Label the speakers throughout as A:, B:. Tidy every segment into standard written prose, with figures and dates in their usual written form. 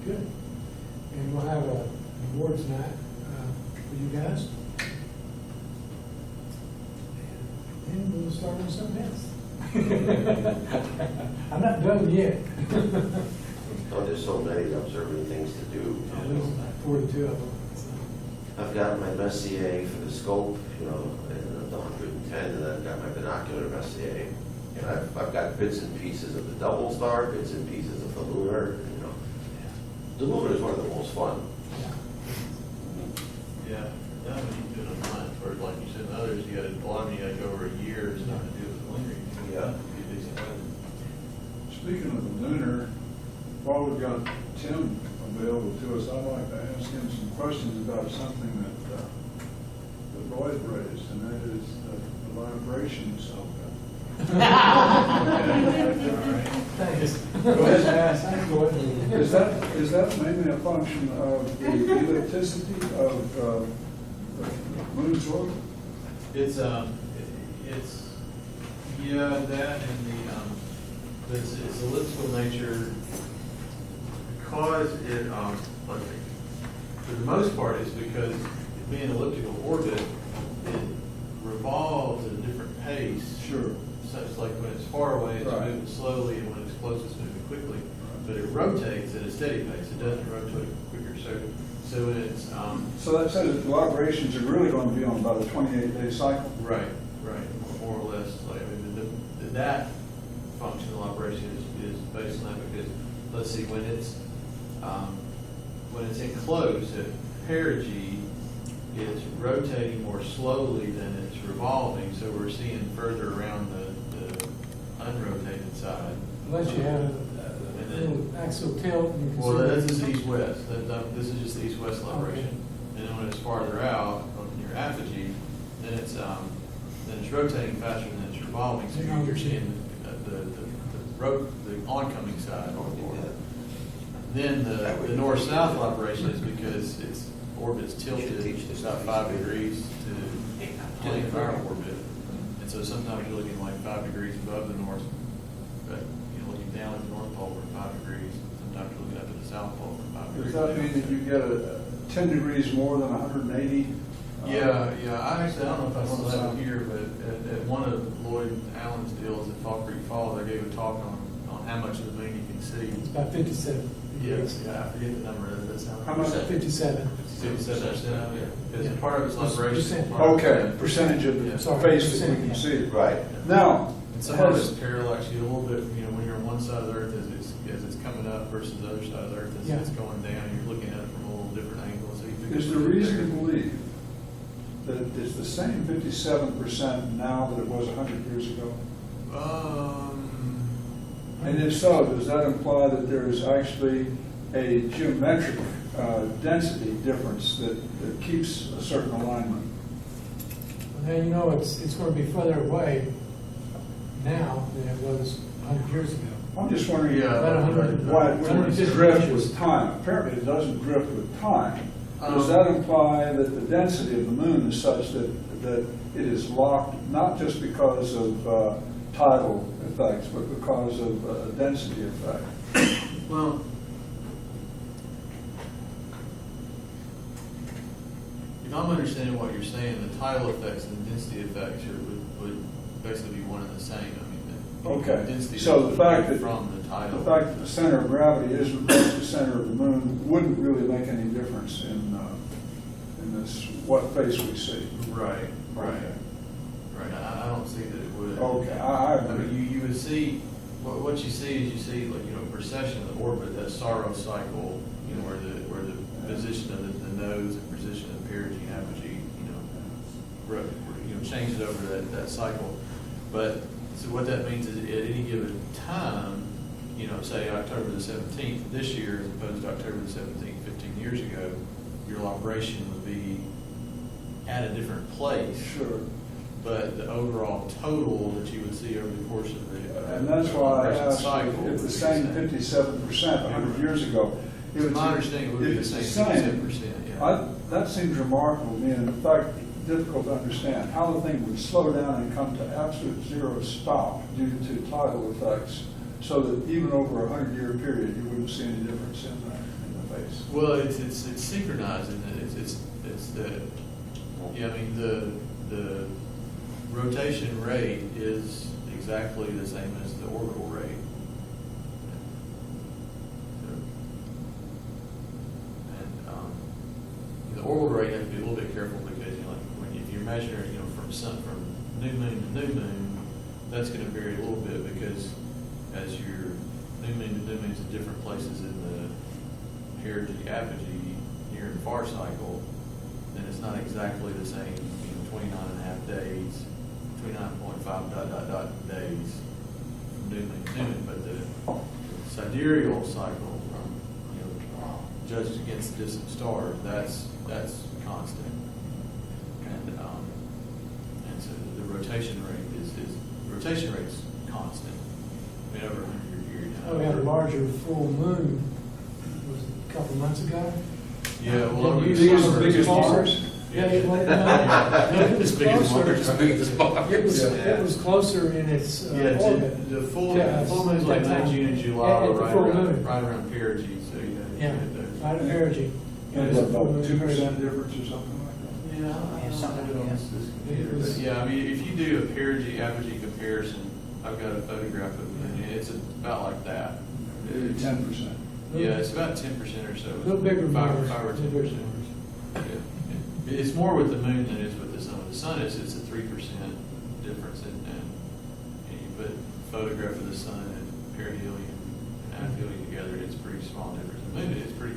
A: Good. And we'll have an awards night for you guys. And we'll start on something else. I'm not done yet.
B: Oh, there's so many observing things to do.
A: At least 42 of them. So.
B: I've got my Messier for the scope, you know, and the 110, and I've got my binocular Messier. And I've got bits and pieces of the double star, bits and pieces of the lunar, you know. The lunar is one of the most fun.
C: Yeah, that one you do it on mine, or like you said, in others, you got a lot of them, you got to go over a year, it's not to do with the lunar.
B: Yeah.
C: Be a decent one.
D: Speaking of the lunar, while we've got Tim available to us, I'd like to ask him some questions about something that Lloyd raised, and that is the vibrations of
A: Thanks.
D: Go ahead. Is that mainly a function of the ellipticity of the moon's orbit?
C: It's yeah, that and the its elliptical nature, because it for the most part it's because it being an elliptical orbit, it revolves at a different pace.
D: Sure.
C: So it's like when it's far away, it's
D: Right.
C: moving slowly, and when it's close, it's moving quickly. But it rotates at a steady pace. It doesn't rotate quicker. So it's
D: So that says that the vibrations are really going to be on about a 28-day cycle?
C: right, more or less. Like I mean, that functional operation is based on that because let's see when it's enclosed at perigee, it's rotating more slowly than it's revolving. So we're seeing further around the unrotated side.
A: Unless you have a little axial tilt. You can
C: Well,
A: see
C: that's just east-west. This is just the east-west operation. And then when it's farther out on your apogee, then it's rotating faster than it's revolving. So you're seeing the oncoming side. Then the north-south operation is because its orbit's tilted about 5 degrees to plane of our orbit. And so sometimes you're looking like 5 degrees above the north, but you're looking down at the North Pole for 5 degrees. Sometimes you're looking up at the South Pole for 5 degrees.
D: Does that mean that you get 10 degrees more than 180?
C: Yeah. I don't know if I still have it here, but at one of Lloyd Allen's deals at Fall Creek Falls, I gave a talk on how much of the moon you can see.
A: it's about 57.
C: Yes, I forget the number. That's
D: How much?
A: 57.
C: 57%.
A: Yeah.
C: Because part of it's liberation.
A: Percent.
C: part of
D: Okay,
C: it's-
D: percentage of
C: Yeah.
D: the
A: Sorry,
D: face that we
A: percent,
D: can
A: yeah.
D: see.
B: Right.
D: Now,
C: And some of it's parallax you a little bit, when you're on one side of the earth as it's coming up versus the other side of the earth as
A: Yeah.
C: it's going down, you're looking at it from a little different angle. So you think
D: is
C: it's
D: the
C: a little
D: reason to
C: bigger.
D: believe that it's the same 57% now that it was 100 years ago? And if so, does that imply that there is actually a geometric density difference that keeps a certain alignment?
A: Well, now you know it's going to be further away now than it was 100 years ago.
D: I'm just wondering
C: Yeah,
A: About 100.
D: why it wouldn't
A: 150
D: drift
A: inches.
D: with time. Apparently it doesn't drift with time. Does
C: Um,
D: that imply that the density of the moon is such that it is locked, not just because of tidal effects, but because of a density effect?
C: Well, if I'm understanding what you're saying, the tidal effects and the density effects would basically be one and the same. I mean, the
D: Okay,
C: density
D: so the fact that
C: from the tidal.
D: the fact that the center of gravity isn't close to the center of the moon wouldn't really make any difference in this, what face we see.
C: Right.
D: Okay.
C: Right. I don't see that it would.
D: Okay, I
C: I
D: agree.
C: mean, you would see, what you see is you see like, precession of the orbit, that Saros cycle, where the position of the nose and position of the perigee and apogee, changes over that cycle. But, so what that means is at any given time, say October the 17th this year as opposed to October the 17th 15 years ago, your libration would be at a different place.
D: Sure.
C: But the overall total that you would see over the course of the
D: And that's why I
C: present
D: asked
C: cycle
D: if
C: would
D: the
C: be
D: same 57% 100 years ago. if
C: To
D: it's-
C: my understanding, it would be
D: if
C: the
D: it's
C: same 57%, yeah.
D: That seems remarkable to me, and in fact, difficult to understand how the thing would slow down and come to absolute zero stop due to tidal effects, so that even over a 100-year period, you wouldn't see any difference in pace.
C: Well, it's synchronized, and it's the, yeah, I mean, the rotation rate is exactly the same as the orbital rate. And, the orbital rate, you have to be a little bit careful because, you know, like, if you're measuring, you know, from new moon to new moon, that's gonna vary a little bit because as your new moon to new moon's in different places in the perigee, apogee, near and far cycle, then it's not exactly the same, you know, 29.5 days, 29.5 days from new moon to new moon, but the sidereal cycle from, you know, judged against distant stars, that's constant. And so the rotation rate is rotation rate's constant. I mean, over a 100-year period.
A: We had a larger full moon, was it a couple months ago?
C: Yeah, well,
A: Did you
C: we-
A: see it was
D: biggest
A: closer?
D: Mars?
A: Yeah, it was, it was
C: Biggest
A: closer.
C: Mars.
A: It was closer in its
C: Yeah,
A: orbit.
C: the full
A: Yeah,
C: moon's like
A: that
C: May,
A: time.
C: June, and July,
A: At the
C: right
A: full
C: around,
A: moon.
C: right around perigee, so you know.
A: Yeah, right at perigee. It
D: And
A: was a
D: what,
A: full
D: about
A: moon
D: 2%
A: perigee.
D: difference or something like that?
C: Yeah,
E: Yeah, something like that.
A: It was-
C: but yeah, I mean, if you do a perigee, apogee comparison, I've got a photograph of it, and it's about like that.
D: 10%.
C: Yeah, it's about 10% or so.
A: A little bigger
C: Five
A: numbers.
C: or 10%. Yeah. It's more with the moon than it is with the sun. With the sun, it's a 3% difference, and you put photograph of the sun and perihelion and aphelion together, it's pretty small difference. The moon is pretty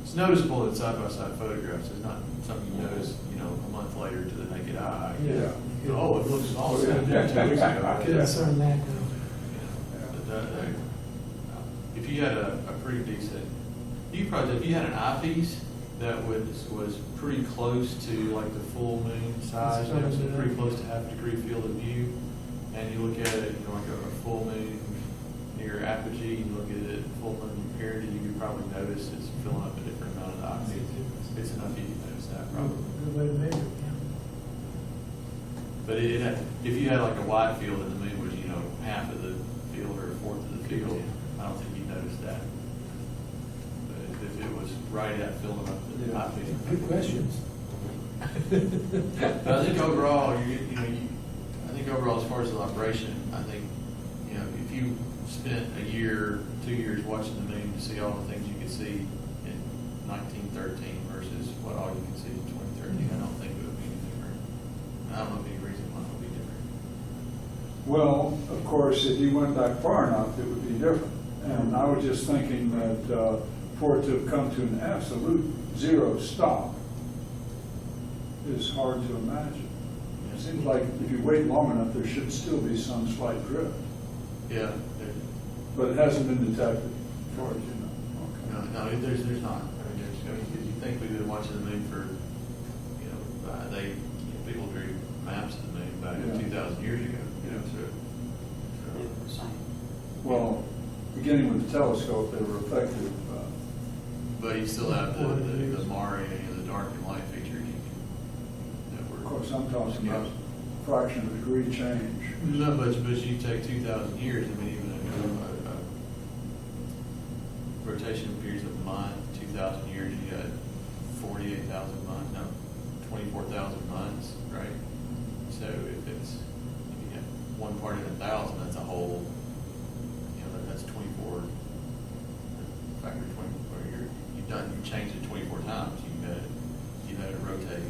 C: it's noticeable in side-by-side photographs. It's not something you notice, you know, a month later to the naked eye.
A: Yeah.
C: Oh, it looks awesome.
D: Yeah.
C: 2 weeks ago.
A: Couldn't discern that now.
C: If you had a pretty decent, if you had an eyepiece that was pretty close to like the full moon size, that was pretty close to half degree field of view, and you look at it, you know, like a full moon near apogee, you look at it full moon perigee, you could probably notice it's filling up a different amount of the eyepiece. It's enough you can notice that probably.
A: Good way to measure it,
C: But if you had like a wide field and the moon was, you know, half of the field or a fourth of the field, I don't think you'd notice that. But if it was right at filling up the eyepiece.
A: yeah. Good questions.
C: But I think overall, I think overall, as far as the operation, I think, you know, if you spent a year, 2 years watching the moon to see all the things you could see in 1913 versus what all you can see in 2013, I don't think it would be any different. I don't know of any reason why it would be different.
D: Well, of course, if you went back far enough, it would be different. And I was just thinking that for it to have come to an absolute zero stop is hard to imagine. It seems like if you wait long enough, there should still be some slight drift,
C: Yeah.
D: but it hasn't been detected, as far as you know.
C: No, there's not. Because you think we've been watching the moon for, you know, people drew maps of the moon back
D: Yeah.
C: 2,000 years ago, you know, so.
D: Well, beginning with the telescope, they were effective.
C: But you still have the Mare and the dark and light features that
D: Of
C: were.
D: course, I'm talking about fraction of a degree change.
C: No, but you take 2,000 years, I mean, even a rotation periods of a month, 2,000 years, you got 48,000 months, no, 24,000 months, right? So if you got 1 part in 1,000, that's a whole, you know, that's 24, factor 20, or you changed it 24 times, you had it rotate,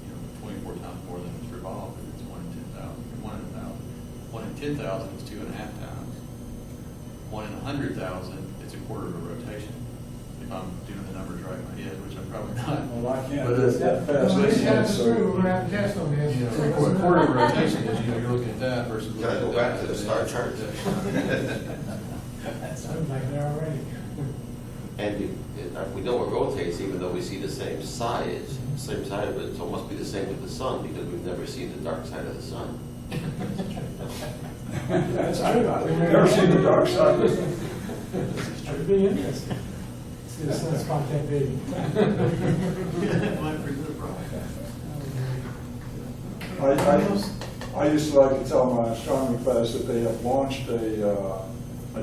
C: you know, 24 times more than it's revolved, if it's 1 in 10,000, 1 in 1,000. 1 in 10,000 is 2.5 times. 1 in 100,000, it's a quarter of a rotation. If I'm doing the numbers right in my head, which I'm probably not.
D: Well, I can't
C: But
D: do it that fast.
A: Well, this
D: So-
A: happens through, we're gonna have to test on this.
C: You know, a quarter of a rotation is, you know, you're looking at that versus.
B: Gotta go
C: looking at
B: back to the
C: that.
B: star chart.
A: Sounds like they're already.
B: And we know it rotates even though we see the same side, but it must be the same with the sun because we've never seen the dark side of the sun.
A: That's true.
D: I've never seen the dark side.
A: That'd be interesting. See the sunspot that big.
C: Yeah, might be good, right.
D: I used to like to tell my astronomy class that they have launched a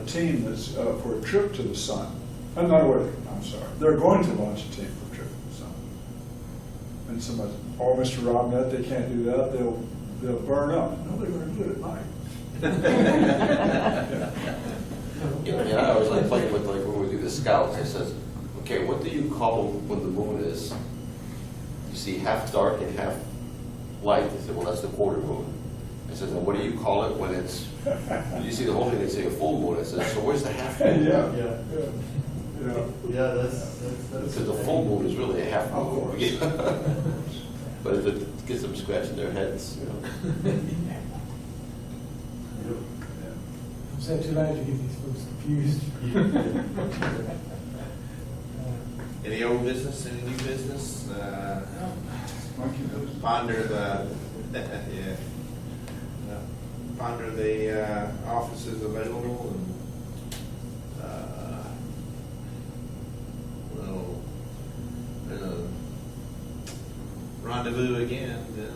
D: team that's for a trip to the sun. I'm not aware, I'm sorry. They're going to launch a team for trip, so. And somebody, oh, Mr. Robinette, they can't do that, they'll burn up. No, they're gonna do it at night.
B: Yeah, I always like playing with, like, when we do the scouts, it says, okay, what do you call when the moon is, you see half dark and half light? They said, well, that's the quarter moon. I said, and what do you call it when it's, you see the whole thing, they say a full moon. I said, so where's the half moon?
D: Yeah,
C: Yeah.
D: yeah, yeah.
C: Yeah, that's.
B: Because the full moon is really a half
D: Of
B: moon.
D: course.
B: But if it gets them scratching their heads, you know.
A: I'm so too late to get these folks confused.
E: Any old business, any new business?
D: Monkey business.
E: Ponder the, yeah. Ponder the offices available and, we'll rendezvous again then,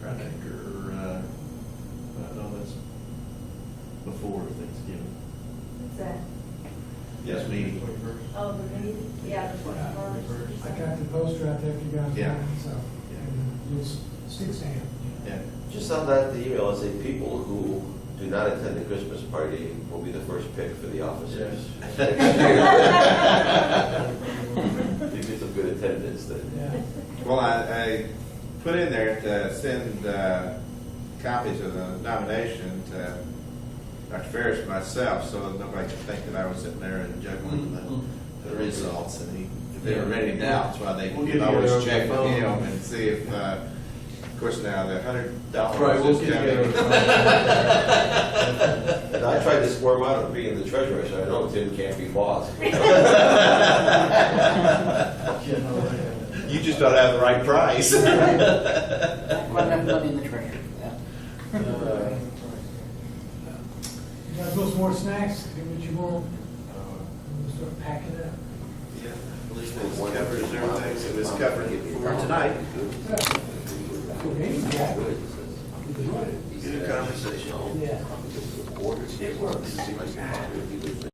E: right after, no, that's before Thanksgiving.
F: What's that?
E: Yes, meeting.
F: Oh, the meeting? Yeah, the 21st.
A: I got the poster out there if you guys
E: Yeah.
A: want, so, and it's 6 a.m.
E: Yeah.
B: Just on that, the email, I say people who do not attend the Christmas party will be the first pick for the officers. You get some good attendance then.
A: Yeah.
E: Well, I put in there to send copies of the nomination to Dr. Ferris and myself, so that nobody can think that I was sitting there and juggling the results. And if they were any doubts, why they
C: We'll
E: could
C: get
E: always
C: together
E: check
C: over
E: with
C: the
E: him
C: phone.
E: and see if, of course, now the $100
C: Right, we'll
E: is
C: get
E: coming.
C: together.
B: And I tried to squirm out of being the treasurer, so I know Tim can't be boss.
E: You just don't have the right price.
G: Quite enough money in the treasury for that.
A: You guys want some more snacks? Get what you want. We'll start packing it up.
E: Yeah, at least it covers everything that was covered for tonight.
A: Okay, yeah.
E: Good conversation.
A: Yeah.
B: It works.